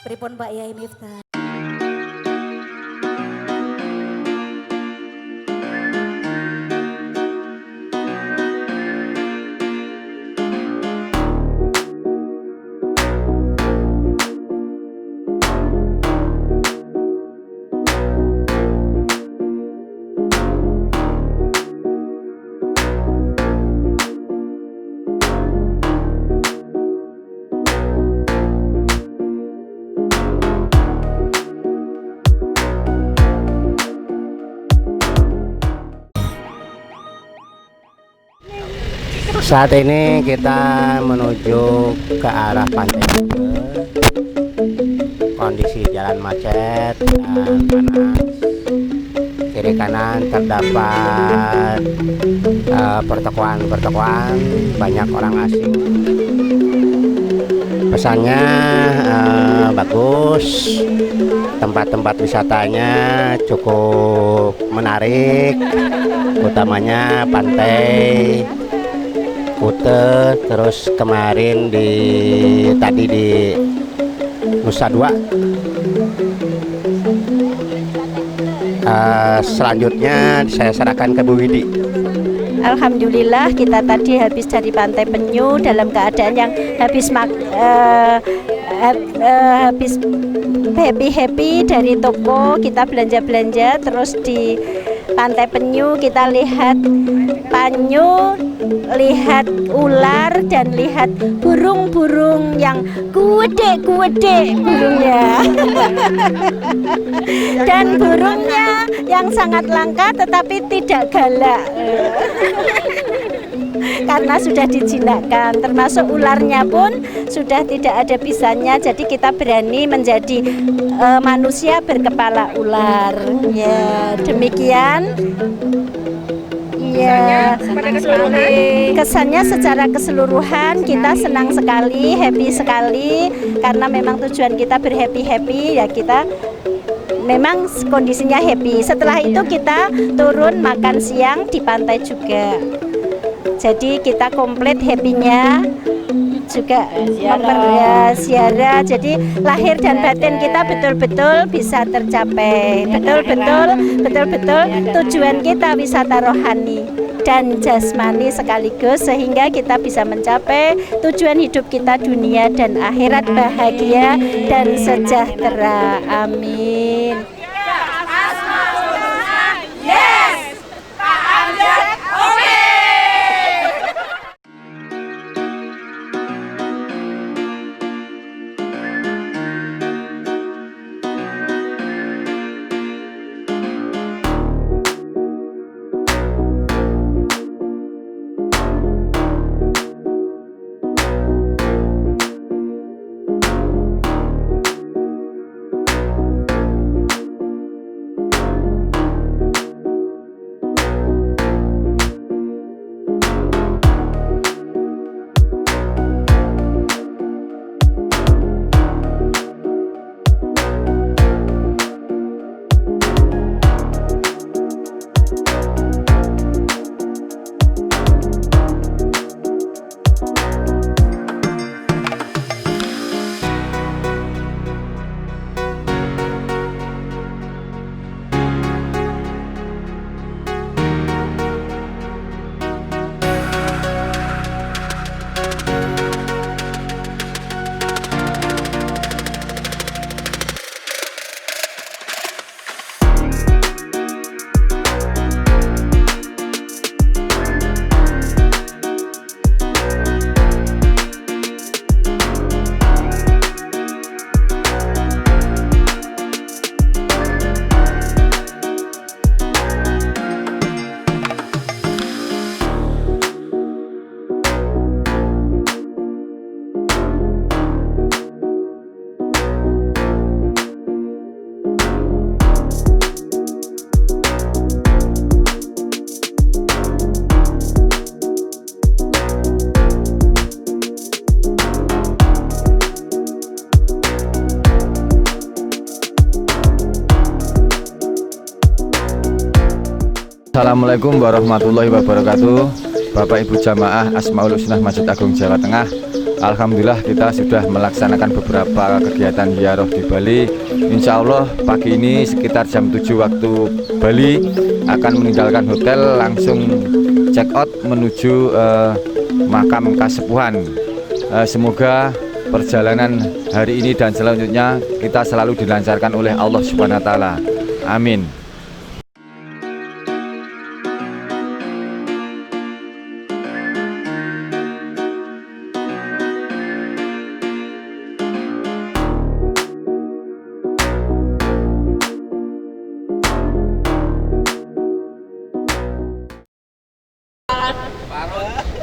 Pripun Pak Yai Miftah? Saat ini kita menuju ke arah Pantai Kuta. Kondisi jalan macet dan panas. Kiri kanan terdapat pertokoan-pertokoan, banyak orang asing. Pesannya bagus, tempat-tempat wisatanya cukup menarik, utamanya Pantai Kuta. Terus kemarin tadi di Nusa Dua. Selanjutnya saya serahkan ke Bu Widi. Alhamdulillah kita tadi habis dari Pantai Penyu dalam keadaan yang habis happy dari toko, kita belanja-belanja, terus di Pantai Penyu kita lihat penyu, lihat ular dan lihat burung-burung yang gede-gede burungnya. Dan burungnya yang sangat langka tetapi tidak galak. Karena sudah dijinakkan, termasuk ularnya pun sudah tidak ada bisanya, jadi kita berani menjadi manusia berkepala ular. Ya, demikian. Ya, kesannya secara keseluruhan kita senang sekali, happy sekali, karena memang tujuan kita berhappy-happy ya, kita memang kondisinya happy. Setelah itu kita turun makan siang di pantai juga. Jadi kita komplit happy-nya juga ziarah. Jadi lahir dan batin kita betul-betul bisa tercapai. Betul-betul tujuan kita wisata rohani dan jasmani sekaligus, sehingga kita bisa mencapai tujuan hidup kita dunia dan akhirat bahagia dan sejahtera. Amin. Assalamualaikum warahmatullahi wabarakatuh. Bapak Ibu Jamaah Asmaul Husnah Masjid Agung Jawa Tengah, alhamdulillah kita sudah melaksanakan beberapa kegiatan ziarah di Bali. Insya Allah pagi ini sekitar jam 7 waktu Bali akan meninggalkan hotel, langsung check out menuju makam Kasepuhan. Semoga perjalanan hari ini dan selanjutnya kita selalu dilancarkan oleh Allah Subhanahu wa taala. Amin.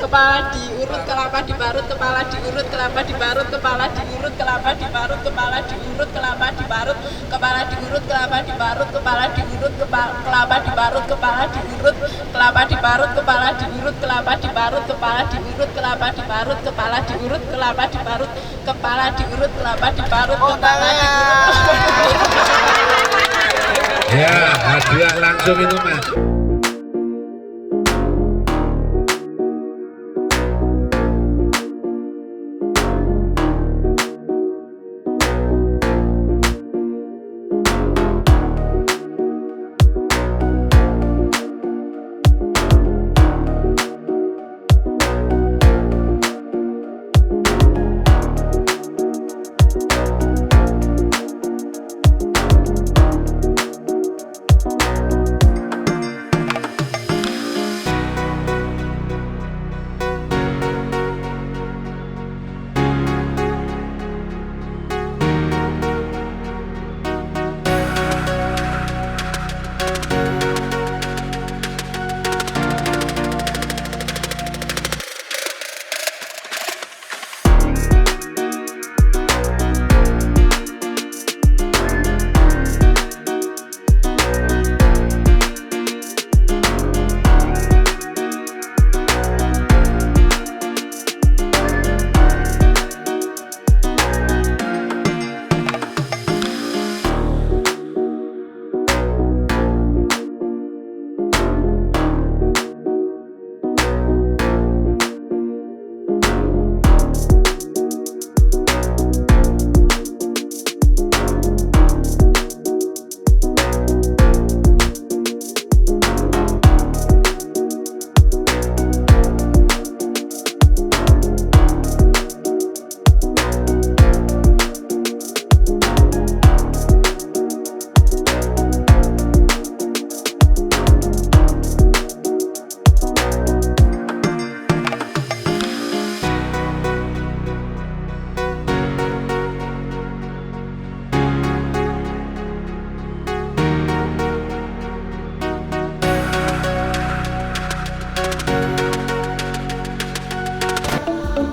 Kepala diurut, kelapa diparut, kepala diurut, kelapa diparut, kepala diurut, kelapa diparut, kepala diurut, kelapa diparut, kepala diurut, kelapa diparut, kepala diurut, kelapa diparut, kepala diurut, kelapa diparut, kepala diurut, kelapa diparut, kepala diurut, kelapa diparut, kepala diurut, kelapa diparut, kepala diurut, kelapa diparut, kepala diurut. Ya, hadiah langsung itu Mas.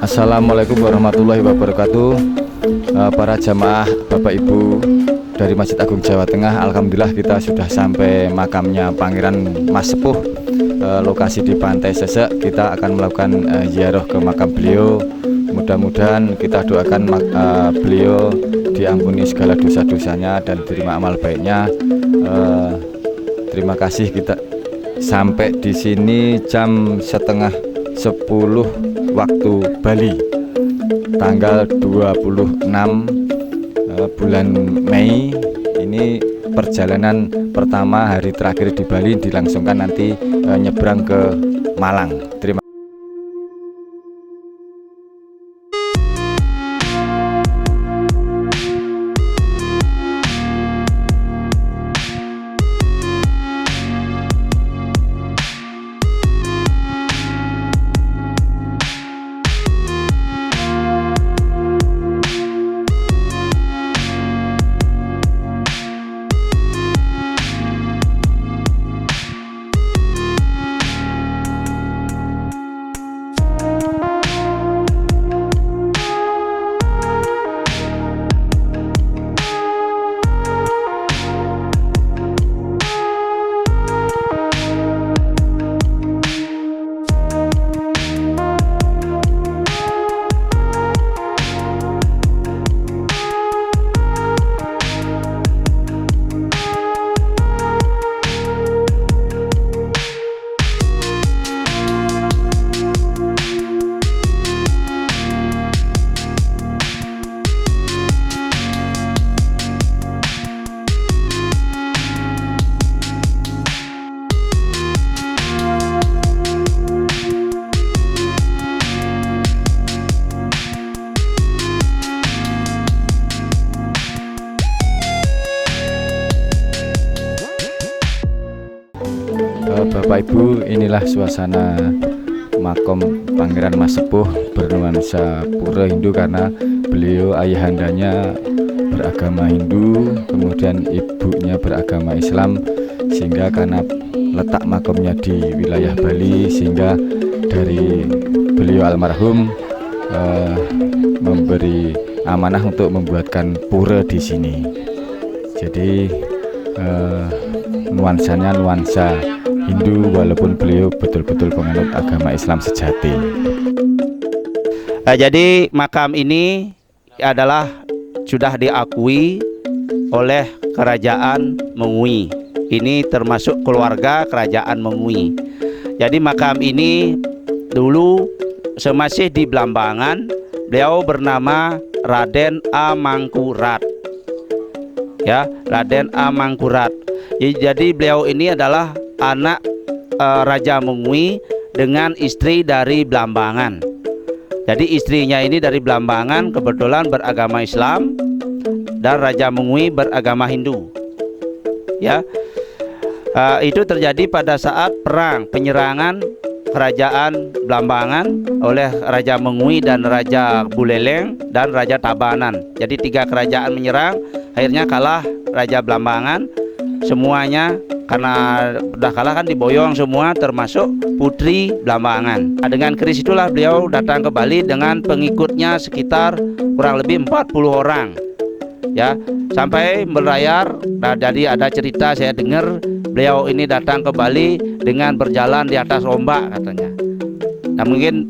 Assalamualaikum warahmatullahi wabarakatuh. Para jamaah Bapak Ibu dari Masjid Agung Jawa Tengah, alhamdulillah kita sudah sampai makamnya Pangeran Mas Sepuh, lokasi di Pantai Sesek. Kita akan melakukan ziarah ke makam beliau. Mudah-mudahan kita doakan beliau diampuni segala dosa-dosanya dan diterima amal baiknya. Terima kasih. Kita sampai di sini jam setengah 10 waktu Bali, tanggal 26 bulan Mei. Ini perjalanan pertama hari terakhir di Bali, dilangsungkan nanti nyebrang ke Malang. Terima Bapak Ibu, inilah suasana makom Pangeran Mas Sepuh bernuansa pura Hindu karena beliau ayahandanya beragama Hindu, kemudian ibunya beragama Islam, sehingga karena letak makamnya di wilayah Bali, sehingga dari beliau almarhum memberi amanah untuk membuatkan pura di sini. Jadi nuansanya nuansa Hindu walaupun beliau betul-betul penganut agama Islam sejati. Jadi makam ini adalah sudah diakui oleh Kerajaan Mengui. Ini termasuk keluarga Kerajaan Mengui. Jadi makam ini dulu semasih di Blambangan, beliau bernama Raden Amangkurat. Ya, Raden Amangkurat. Jadi beliau ini adalah anak Raja Mengui dengan istri dari Blambangan. Jadi istrinya ini dari Blambangan kebetulan beragama Islam dan Raja Mengui beragama Hindu. Ya, itu terjadi pada saat perang penyerangan Kerajaan Blambangan oleh Raja Mengui dan Raja Buleleng dan Raja Tabanan. Jadi 3 kerajaan menyerang, akhirnya kalah Raja Blambangan. Semuanya karena udah kalah kan diboyong semua termasuk putri Blambangan. Nah, dengan keris itulah beliau datang ke Bali dengan pengikutnya sekitar kurang lebih 40 orang. Ya, sampai berlayar. Nah, jadi ada cerita saya dengar beliau ini datang ke Bali dengan berjalan di atas ombak katanya. Nah, mungkin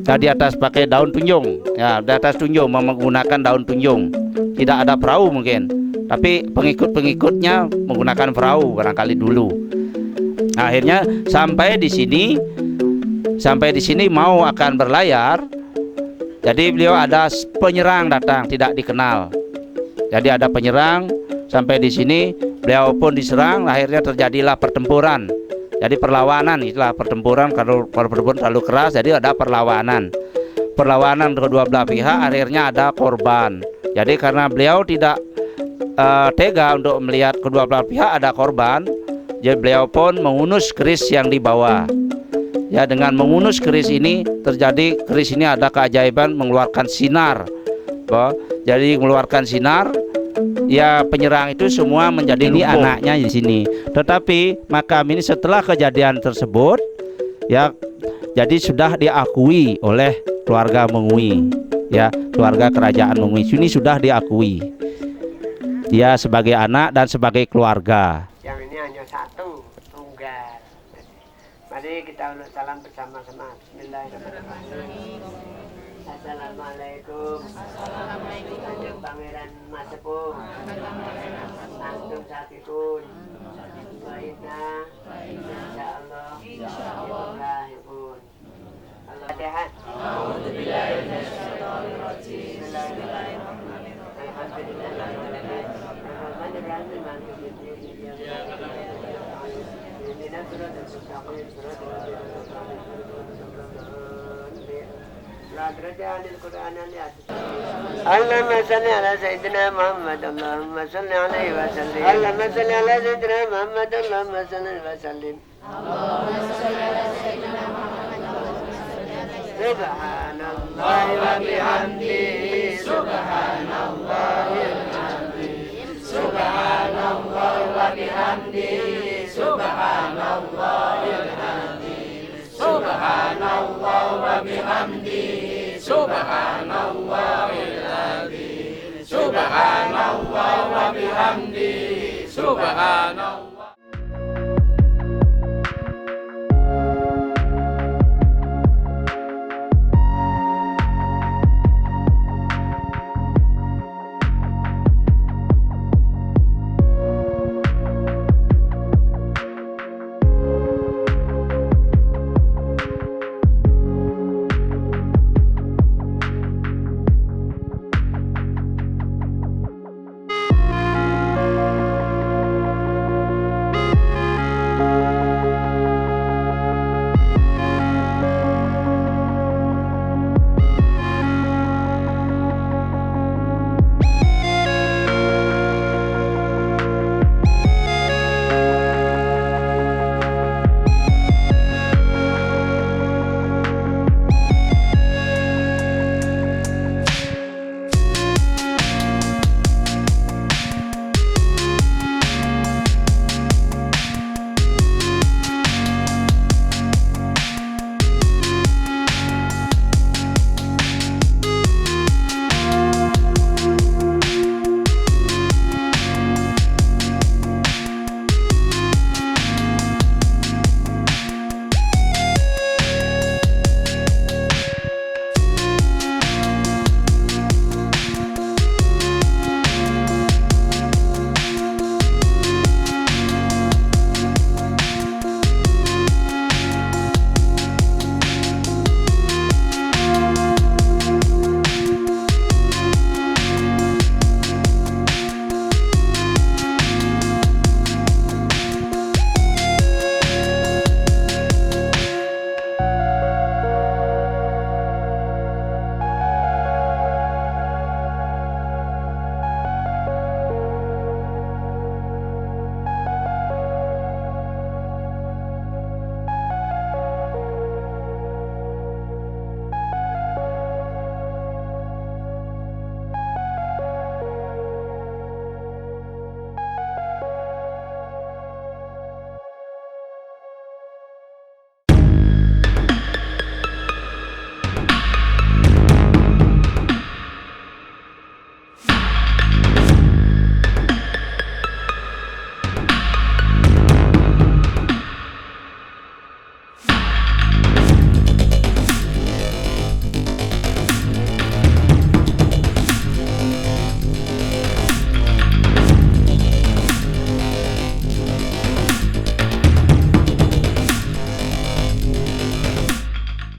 di atas pakai daun tunjung. Ya, di atas tunjung menggunakan daun tunjung. Tidak ada perahu mungkin. Tapi pengikut-pengikutnya menggunakan perahu barangkali dulu. Nah, akhirnya sampai di sini mau akan berlayar. Jadi beliau ada penyerang datang tidak dikenal. Jadi ada penyerang sampai di sini beliau pun diserang. Akhirnya terjadilah pertempuran. Jadi perlawanan, itulah pertempuran. Kalau pertempuran terlalu keras, jadi ada perlawanan. Perlawanan kedua belah pihak, akhirnya ada korban. Jadi karena beliau tidak tega untuk melihat kedua belah pihak ada korban, jadi beliau pun mengunus keris yang dibawa. Ya, dengan mengunus keris ini terjadi, keris ini ada keajaiban mengeluarkan sinar. Jadi mengeluarkan sinar, ya penyerang itu semua menjadi ini anaknya di sini. Tetapi makam ini setelah kejadian tersebut, ya jadi sudah diakui oleh keluarga Mengui. Ya, keluarga Kerajaan Mengui ini sudah diakui. Dia sebagai anak dan sebagai keluarga. Yang ini hanya satu, tunggal. Mari kita uluk salam bersama-sama. Bismillahirrahmanirrahim. Assalamualaikum. Assalamualaikum. Pangeran Mas Sepuh. Langsung sakitun. Baiklah. Insyaallah. Insyaallah. Al-Fatihah. A'udzubillahiminasyaitonirrajim. اللهم صل على سيدنا محمد اللهم صل عليه وسلم اللهم صل على سيدنا محمد اللهم صل وسلم سبحان الله وبحمده سبحان الله وبحمده سبحان الله وبحمده سبحان الله وبحمده سبحان الله وبحمده سبحان الله العظيم سبحان الله وبحمده سبحان الله